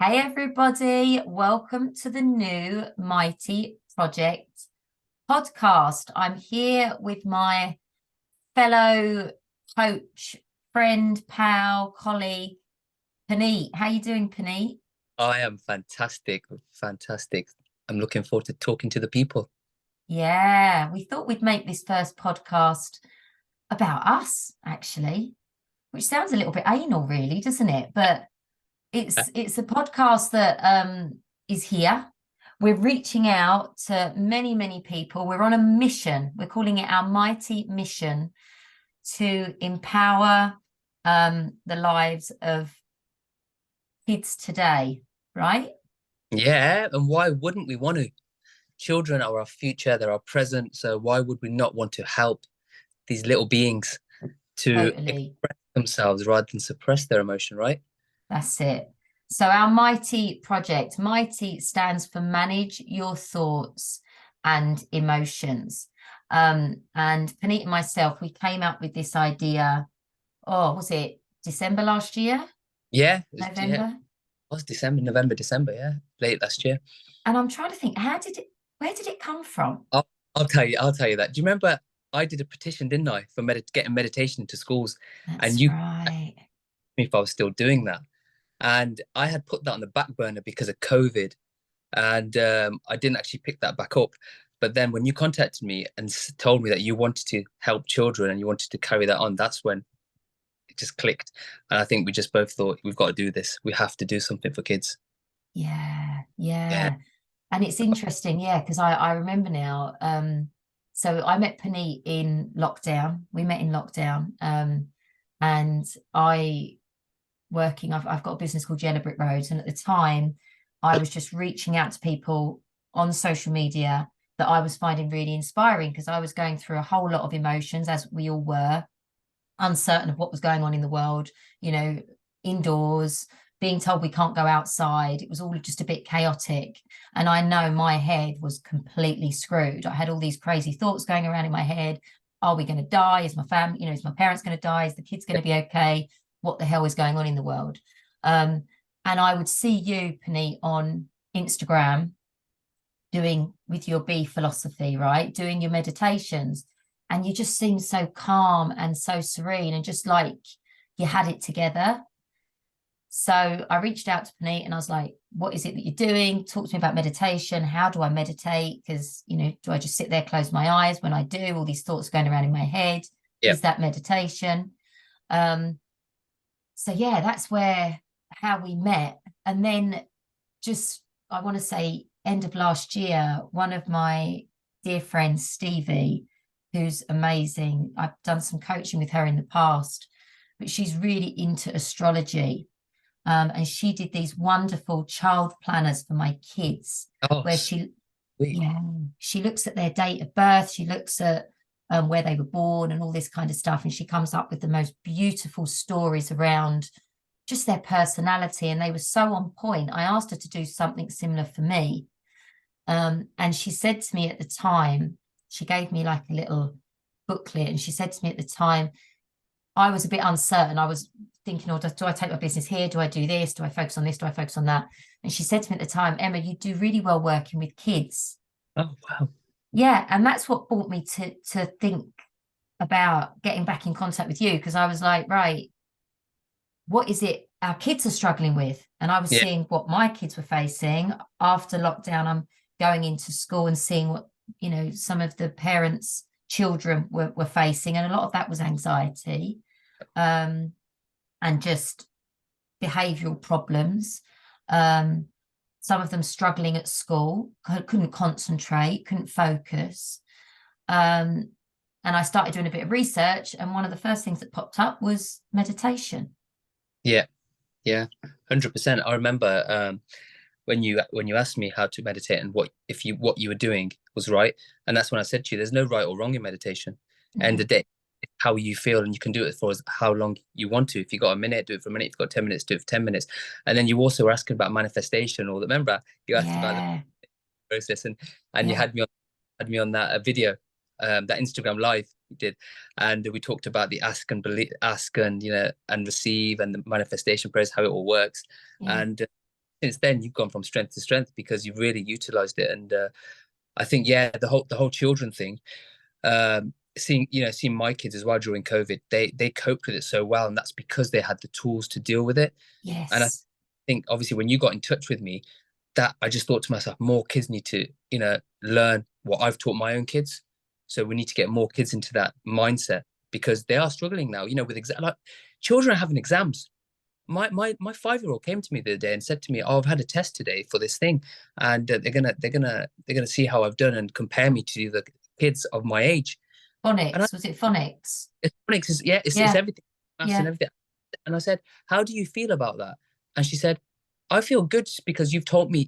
Hey everybody, welcome to the new Mighty Project podcast. I'm here with my fellow coach, friend, pal, colleague, Puneet. How you doing, Puneet? I am fantastic, fantastic. I'm looking forward to talking to the people. Yeah, we thought we'd make this first podcast about us, actually, which sounds a little bit anal, really, doesn't it? But it's a podcast that is here. We're reaching out to many people. We're on a mission. We're calling it our mighty mission to empower the lives of kids today, right? Yeah, and why wouldn't we want to? Children are our future, they're our present, so why would we not want to help these little beings to Totally. express themselves rather than suppress their emotion, right? That's it. So our mighty project, mighty stands for manage your thoughts and emotions. And Panita and myself, we came up with this idea. Oh, was it December last year? Yeah, it November? was December, November, December, yeah, late last year. And I'm trying to think, where did it come from? I'll, I'll tell you that. Do you remember I did a petition, didn't I, for getting meditation to schools, and That's you asked right. me if I was still doing that. And I had put that on the back burner because of COVID, and I didn't actually pick that back up. But then when you contacted me and told me that you wanted to help children and you wanted to carry that on, that's when it just clicked. And I think we just both thought we've got to do this. We have to do something for kids. Yeah, Yeah. yeah. And it's interesting, yeah, because I remember now. So I met Panit in lockdown. We met in lockdown. And I I've got a business called Yellow Brick Roads. And at the time, I was just reaching out to people on social media that I was finding really inspiring because I was going through a whole lot of emotions, as we all were, uncertain of what was going on in the world, you know, indoors, being told we can't go outside. It was all just a bit chaotic. And I know my head was completely screwed. I had all these crazy thoughts going around in my head. Are we going to die? Is my family, is my parents going to die? Is the kids going to be okay? What the hell is going on in the world? Um, and I would see you, Panit, on Instagram doing with your bee philosophy, right? Doing your meditations. And you just seemed so calm and so serene and just like you had it together. So I reached out to Puneet and I was like, what is it that you're doing? Talk to me about meditation. How do I meditate? Because, do I just sit there, close my eyes when I do? All these thoughts going around in my head. Yeah. Is that meditation? Um, so yeah, that's where how we met. And then just I want to say end of last year, one of my dear friends, Stevie, who's amazing. I've done some coaching with her in the past, but she's really into astrology. And she did these wonderful child planners for my kids, Oh, where sweet. yeah, she looks at their date of birth, she looks at where they were born and all this kind of stuff, and she comes up with the most beautiful stories around just their personality, and they were so on point. I asked her to do something similar for me, and she said to me at the time, she gave me like a little booklet, and she said to me at the time, I was a bit uncertain. I was thinking, oh, do I take my business here? Do I do this? Do I focus on this? Do I focus on that? And she said to me at the time, Emma, you do really well working with kids. Oh, wow. Yeah, and that's what brought me to think about getting back in contact with you because I was like, right, what is it our kids are struggling with? And I was Yeah. seeing what my kids were facing after lockdown. I'm going into school and seeing what, some of the parents' children were facing. And a lot of that was anxiety um, and just behavioral problems. Um, some of them struggling at school, couldn't concentrate, couldn't focus. Um, and I started doing a bit of research, and one of the first things that popped up was meditation. Yeah. Yeah. 100%. I remember when you asked me how to meditate and what you were doing was right. And that's when I said to you, there's no right or wrong in meditation. And the No. day how you feel, and you can do it for how long you want to. If you got a minute, do it for a minute. If you got 10 minutes, do it for 10 minutes. And then you also were asking about manifestation, or remember you asked about the Yeah, process, and you yeah, had me on that video, that Instagram live you did, and we talked about the ask and believe, ask and and receive, and the manifestation process, how it all works. yeah. And since then you've gone from strength to strength because you've really utilized it. And I think, yeah, the whole children thing, seeing my kids as well during COVID, they coped with it so well, and that's because they had the tools to deal with it. And I Yes. think obviously when you got in touch with me, that I just thought to myself, more kids need to, learn what I've taught my own kids. So we need to get more kids into that mindset because they are struggling now, with like children are having exams. My 5-year-old came to me the other day and said to me, "Oh, I've had a test today for this thing, and they're gonna see how I've done and compare me to the kids of my age." And Phonics. Was it phonics? it's phonics is, yeah, it's Yeah. everything, maths and Yeah. everything. And I said, "How do you feel about that?" And she said, "I feel good because you've taught me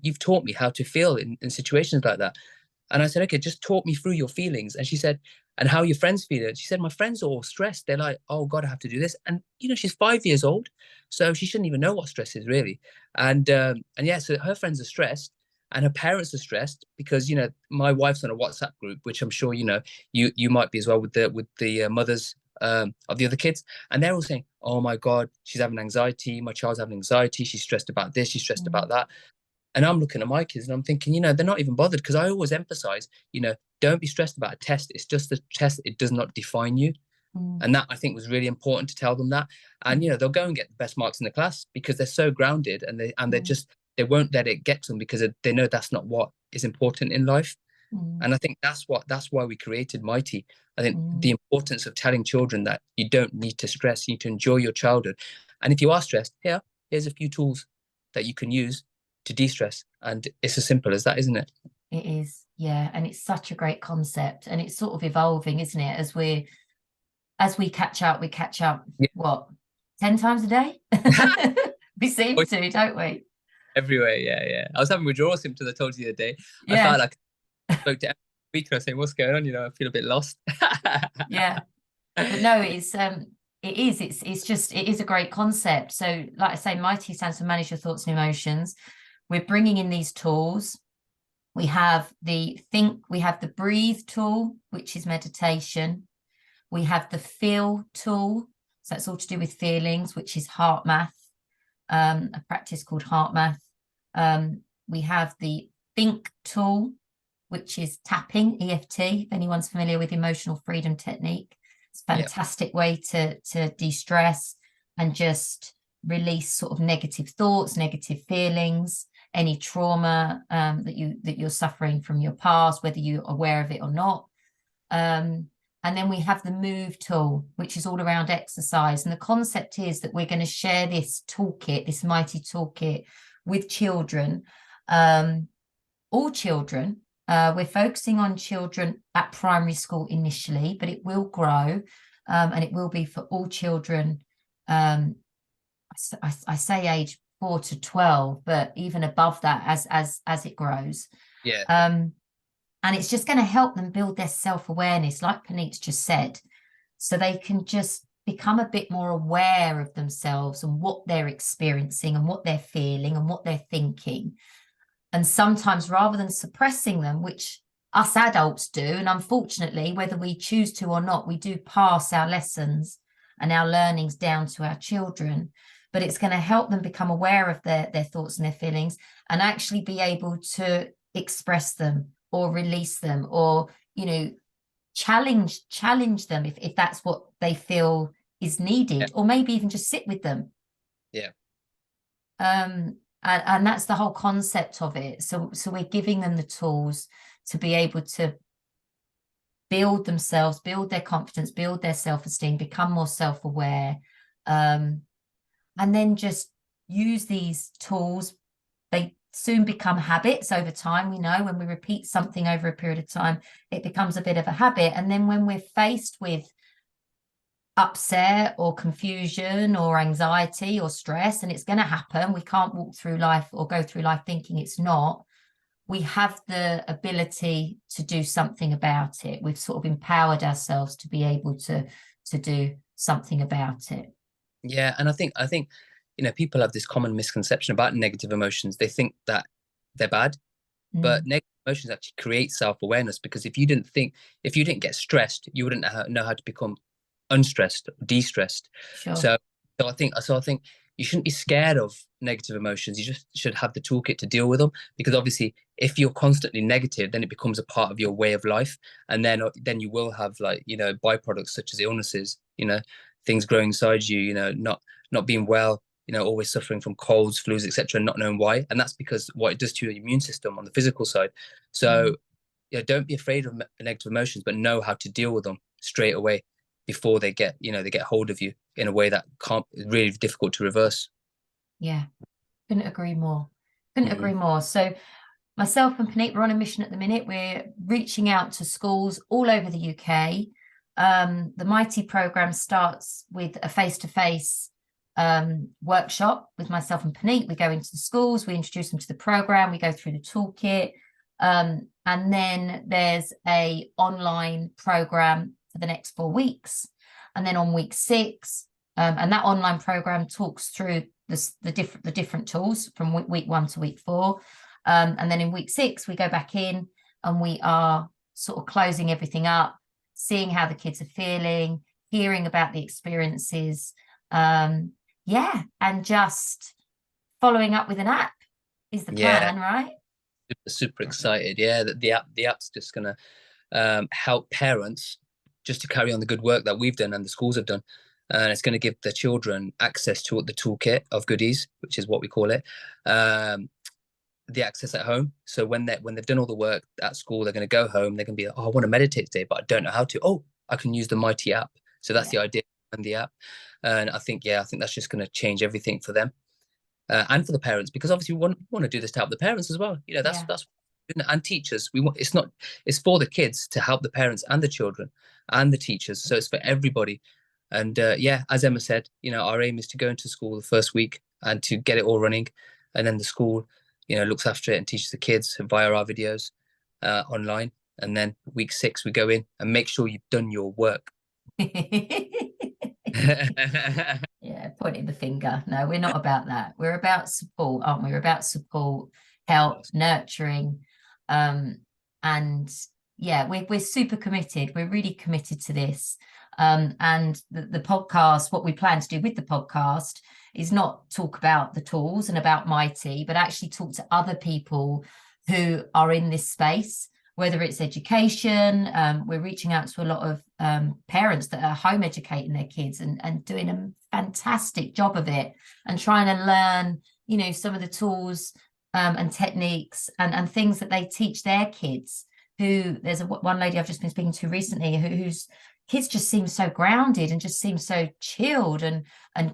how to feel in situations like that." And I said, "Okay, just talk me through your feelings." And she said, "And how your friends feel it?" She said, "My friends are all stressed. They're like, oh God, I have to do this." And she's 5 years old, so she shouldn't even know what stress is really. And yeah, so her friends are stressed, and her parents are stressed because my wife's on a WhatsApp group, which I'm sure you might be as well, with the mothers of the other kids, and they're all saying, "Oh my God, she's having anxiety. My child's having anxiety. She's stressed about this. She's stressed Mm, about that." And I'm looking at my kids and I'm thinking, they're not even bothered, because I always emphasize, don't be stressed about a test. It's just a test. It does not define you. mm, And that, I think, was really important to tell them that. And, mm, they'll go and get the best marks in the class because they're so grounded, and mm, they won't let it get to them because they know that's not what is important in life. mm, And I think that's why we created M.Y.T.E. I think the mm, importance of telling children that you don't need to stress, you need to enjoy your childhood. And if you are stressed, here's a few tools that you can use to de-stress. And it's as simple as that, isn't it? it is. Yeah. And it's such a great concept. And it's sort of evolving, isn't it? As we catch up, we catch up Yeah. what, 10 times a day? We seem to, don't we? Everywhere, yeah, yeah. I was having withdrawal symptoms, I told you the other day. I Yeah. felt like I spoke to every week and I was saying, "What's going on?" I feel a bit lost. Yeah. But no, it is a great concept. So like I say, Mighty stands for manage your thoughts and emotions. We're bringing in these tools. We have the breathe tool, which is meditation. We have the feel tool. So that's all to do with feelings, which is heart math, a practice called heart math. We have the think tool, which is tapping, EFT, if anyone's familiar with emotional freedom technique. It's a Yeah, fantastic way to de-stress and just release sort of negative thoughts, negative feelings, any trauma that you're suffering from your past, whether you're aware of it or not. And then we have the move tool, which is all around exercise. And the concept is that we're going to share this toolkit, this M.Y.T.E toolkit, with children, all children. We're focusing on children at primary school initially, but it will grow, and it will be for all children. I say age 4 to 12, but even above that as it grows. yeah, And it's just going to help them build their self-awareness, like Puneet's just said, so they can just become a bit more aware of themselves and what they're experiencing and what they're feeling and what they're thinking. And sometimes rather than suppressing them, which us adults do, and unfortunately, whether we choose to or not, we do pass our lessons and our learnings down to our children. But it's going to help them become aware of their thoughts and their feelings and actually be able to express them or release them, or challenge them if that's what they feel is yeah, needed, or maybe even just sit with them. yeah, And that's the whole concept of it. So we're giving them the tools to be able to build themselves, build their confidence, build their self-esteem, become more self-aware, and then just use these tools. They soon become habits over time. We know when we repeat something over a period of time, it becomes a bit of a habit. And then when we're faced with upset or confusion or anxiety or stress, and it's going to happen, we can't walk through life or go through life thinking it's not. We have the ability to do something about it. We've sort of empowered ourselves to be able to do something about it. yeah. And I think people have this common misconception about negative emotions. They think that they're bad, but Mm, negative emotions actually create self-awareness, because if you didn't get stressed, you wouldn't know how to become unstressed, de-stressed. sure. So, so I think you shouldn't be scared of negative emotions. You just should have the toolkit to deal with them, because obviously if you're constantly negative, then it becomes a part of your way of life, and then you will have, like, byproducts such as illnesses, things growing inside you, not being well, always suffering from colds, flus, etc., not knowing why. And that's because what it does to your immune system on the physical side. So don't be afraid of negative emotions, but know how to deal with them straight away before they get hold of you in a way that can't really difficult to reverse. Yeah, couldn't agree more. Couldn't Mm. agree more. So myself and Puneet, we're on a mission at the minute. We're reaching out to schools all over the UK. The M.Y.T.E program starts with a face-to-face workshop with myself and Puneet. We go into the schools, we introduce them to the program, we go through the toolkit, and then there's a online program for the next 4 weeks. And then on week 6, and that online program talks through the different tools from week 1 to week 4. And then in week 6, we go back in and we are sort of closing everything up, seeing how the kids are feeling, hearing about the experiences. Yeah, and just following up with an app is the Yeah, plan, right? super excited. Yeah, that the app's just gonna help parents just to carry on the good work that we've done and the schools have done. And it's going to give the children access to the toolkit of goodies, which is what we call it. The access at home. So when they've done all the work at school, they're going to go home. They're going to be like, oh, I want to meditate today, but I don't know how to. Oh, I can use the M.Y.T.E app. So that's the idea and the app. And I think that's just going to change everything for them, and for the parents, because obviously we want to do this to help the parents as well. That's and teachers. It's for the kids to help the parents and the children and the teachers. So it's for everybody. And as Emma said, our aim is to go into school the first week and to get it all running, and then the school looks after it and teaches the kids via our videos online. And then week 6 we go in and make sure you've done your work. Yeah, pointing the finger. No, we're not about that. We're about support, aren't we? We're about support, help, nurturing. And yeah, we're super committed. We're really committed to this. And the podcast, what we plan to do with the podcast is not talk about the tools and about M.Y.T.E, but actually talk to other people who are in this space, whether it's education. We're reaching out to a lot of parents that are home educating their kids and doing a fantastic job of it, and trying to learn, some of the tools and techniques and things that they teach their kids. There's one lady I've just been speaking to recently whose kids just seem so grounded and just seem so chilled and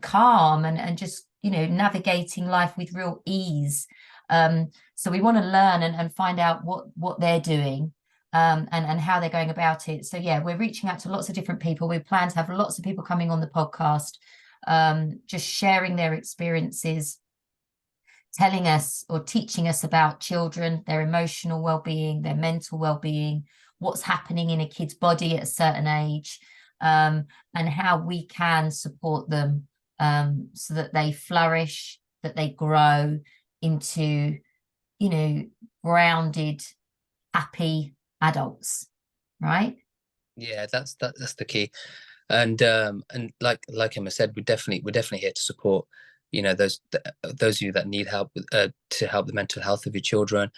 calm and just navigating life with real ease. So we want to learn and find out what they're doing, and how they're going about it. So yeah, we're reaching out to lots of different people. We plan to have lots of people coming on the podcast, just sharing their experiences, telling us or teaching us about children, their emotional well-being, their mental well-being, what's happening in a kid's body at a certain age, and how we can support them, so that they flourish, that they grow into grounded, happy adults, right? Yeah, that's the key. And like Emma said, we're definitely here to support those of you that need help with, to help the mental health of your children.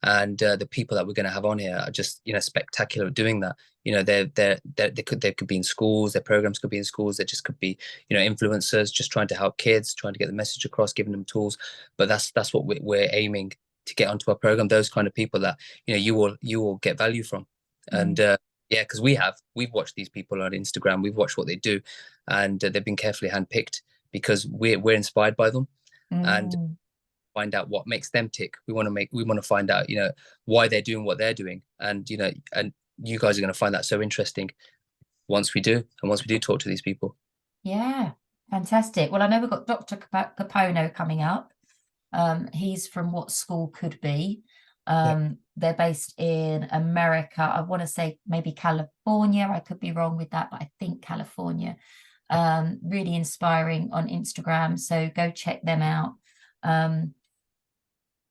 And the people that we're going to have on here are just spectacular at doing that. They could be in schools, their programs could be in schools, they just could be influencers just trying to help kids, trying to get the message across, giving them tools. But that's what we're aiming to get onto our program, those kind of people that you will get value from. And because we've watched these people on Instagram, we've watched what they do, and they've been carefully handpicked because we're inspired by them. And find out what makes them tick. We want to find out why they're doing what they're doing. And and you guys are going to find that so interesting once we do talk to these people. Yeah, fantastic. Well, I know we've got Dr. Capono coming up. He's from What School Could Be. They're based in America. I want to say maybe California. I could be wrong with that, but I think California. Really inspiring on Instagram, so go check them out.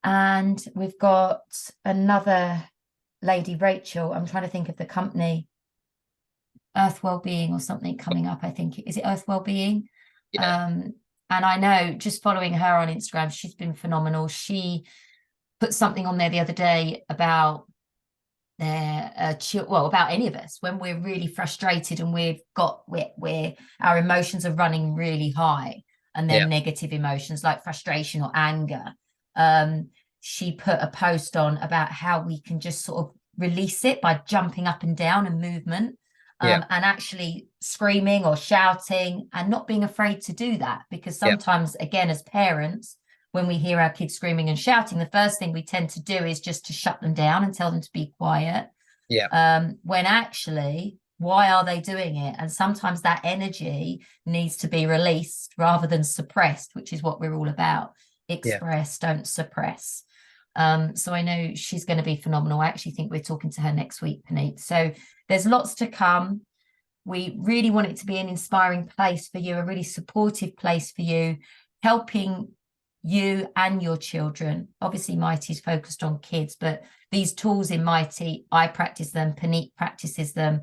And we've got another lady, Rachel. I'm trying to think of the company, Earth Wellbeing or something coming up. I think, is it Earth Wellbeing? Yeah. And I know just following her on Instagram, she's been phenomenal. She put something on there the other day about their well, about any of us when we're really frustrated and we're our emotions are running really high, and they're Yeah, negative emotions like frustration or anger. um she put a post on about how we can just sort of release it by jumping up and down and movement, yeah, and actually screaming or shouting and not being afraid to do that, because yeah, sometimes, again, as parents, when we hear our kids screaming and shouting, the first thing we tend to do is just to shut them down and tell them to be quiet. yeah, When actually, why are they doing it? And sometimes that energy needs to be released rather than suppressed, which is what we're all about. yeah, Express, don't suppress. So I know she's going to be phenomenal. I actually think we're talking to her next week, Puneet. So there's lots to come. We really want it to be an inspiring place for you, a really supportive place for you, helping you and your children. Obviously, M.Y.T.E is focused on kids, but these tools in M.Y.T.E, I practice them, Puneet practices them,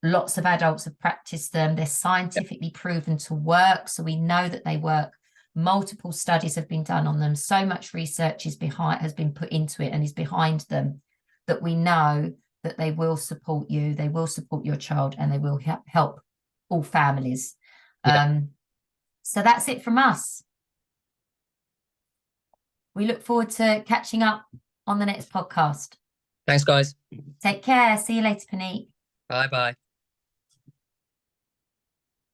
lots of adults have practiced them. They're yeah, scientifically proven to work, so we know that they work. Multiple studies have been done on them. So much research has been put into it and is behind them, that we know that they will support you, they will support your child, and they will help all families. yeah. So that's it from us. We look forward to catching up on the next podcast. Thanks, guys. Take care. See you later, Puneet. Bye bye.